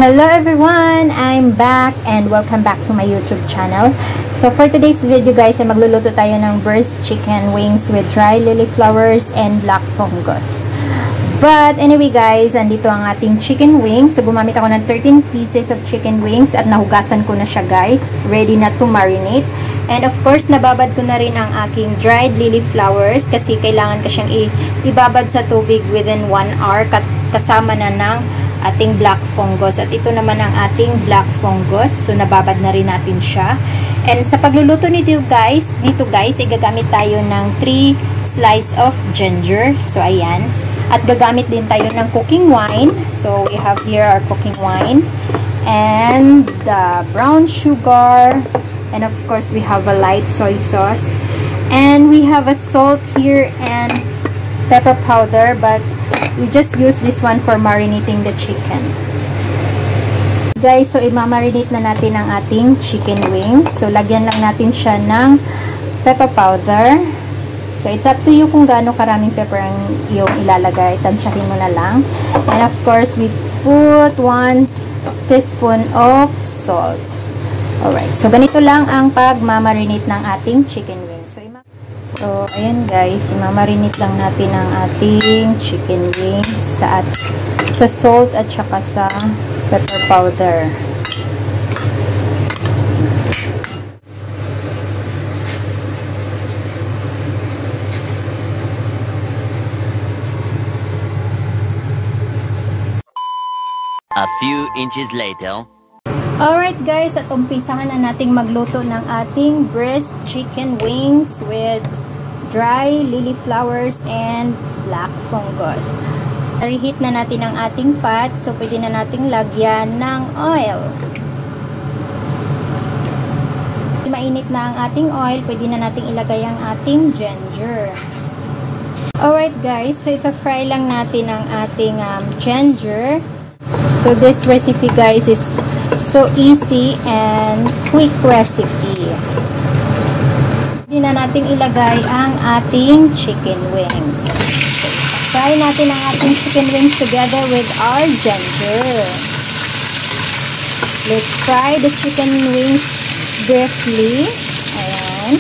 Hello everyone! I'm back and welcome back to my YouTube channel. So for today's video guys, ay magluluto tayo ng burst chicken wings with dry lily flowers and black fungus. But anyway guys, andito ang ating chicken wings. So gumamit ako ng 13 pieces of chicken wings at nahugasan ko na siya guys. Ready na to marinate. And of course, nababad ko na rin ang aking dried lily flowers kasi kailangan ko siyang ibabad sa tubig within 1 hour kasama na ng ating black fungus. At ito naman ang ating black fungus. So, nababad na rin natin siya. And sa pagluluto nito guys, ay gagamit tayo ng 3 slice of ginger. So, ayan. At gagamit din tayo ng cooking wine. So, we have here our cooking wine. And the brown sugar. And of course, we have a light soy sauce. And we have a salt here and pepper powder. But we just use this one for marinating the chicken. Guys, so imamarinate na natin ang ating chicken wings. So, lagyan lang natin siya ng pepper powder. So, it's up to you kung gaano karaming pepper ang iyong ilalagay. Tansyahin mo na lang. And of course, we put 1 teaspoon of salt. Alright, so ganito lang ang pagmamarinate ng ating chicken wings. So, ayan guys, imamarinate lang natin ang ating chicken wings sa salt at saka sa pepper powder. A few inches later. Alright guys, at umpisahan na nating magluto ng ating breast chicken wings with dry lily flowers and black fungus. Reheat na natin ang ating pot, so pwede na nating lagyan ng oil. Mainit na ang ating oil, pwede na nating ilagay ang ating ginger. Alright guys, so ipa-fry lang natin ang ating ginger. So this recipe guys is so easy and quick recipe. Hindi na natin ilagay ang ating chicken wings. Fry natin ang ating chicken wings together with our ginger. Let's fry the chicken wings briefly. Ayan.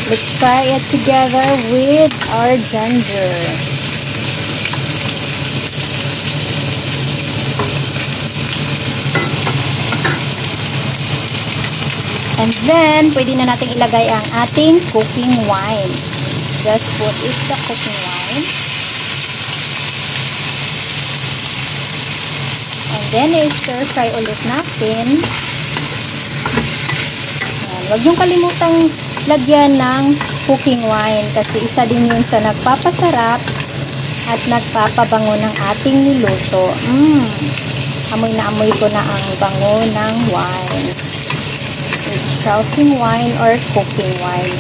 Let's fry it together with our ginger. And then, pwede na natin ilagay ang ating cooking wine. Just put it the cooking wine. And then, stir-fry ulit natin. Ayan. Huwag niyong kalimutang lagyan ng cooking wine kasi isa din yun sa nagpapasarap at nagpapabango ng ating niluto. Amoy na amoy ko na ang bango ng wine. Sprouting wine or cooking wine.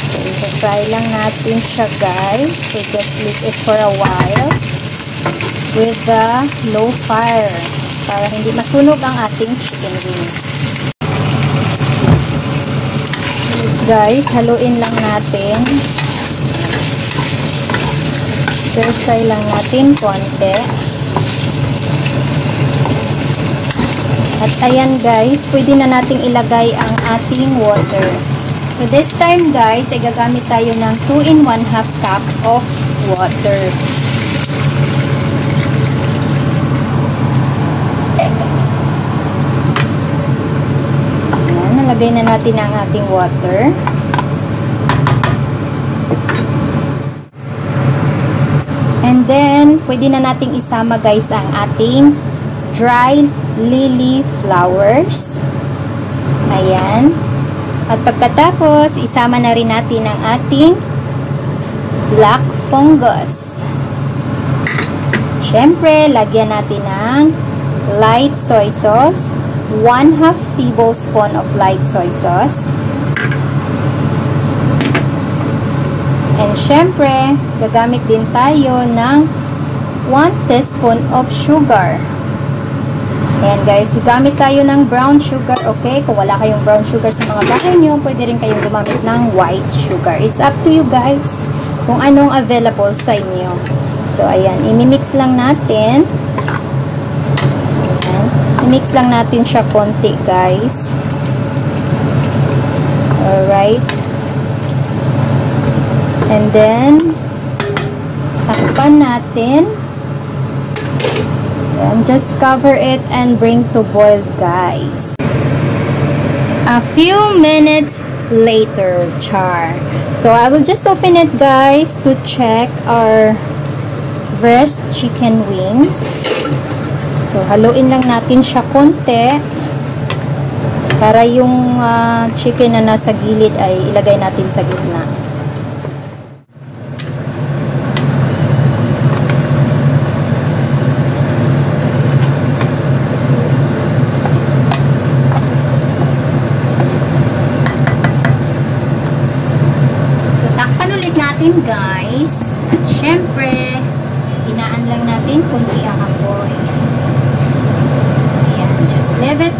So, i-fry lang natin siya guys. So, just leave it for a while with the low fire para hindi masunog ang ating chicken wings. Yes, guys, haluin lang natin. Stir-fry lang natin konti. At ayan guys, pwede na nating ilagay ang ating water. So this time guys, ay gagamit tayo ng 2 in 1/2 cup of water. Ayan, nalagay na natin ang ating water. And then, pwede na nating isama guys ang ating dried lily flowers. Ayan. At pagkatapos, isama na rin natin ang ating black fungus. Siyempre, lagyan natin ng light soy sauce. 1/2 tablespoon of light soy sauce. And siyempre, gagamit din tayo ng 1 teaspoon of sugar. Ayan guys, gamit tayo ng brown sugar, okay? Kung wala kayong brown sugar sa mga bahay nyo, pwede rin kayong gumamit ng white sugar. It's up to you guys kung anong available sa inyo. So, ayan. I-mix lang natin. Ayan. I-mix lang natin siya konti, guys. Alright. And then, takpan natin. Ayan. Just cover it and bring to boil, guys. A few minutes later, char. So, I will just open it, guys, to check our breast chicken wings. So, haluin lang natin siya konti para yung chicken na nasa gilid ay ilagay natin sa gitna. Guys, at syempre inaan lang natin kunti ang apoy. Ayan, just leave it,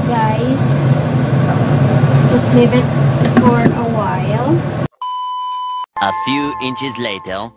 guys, just leave it for a while. A few inches later.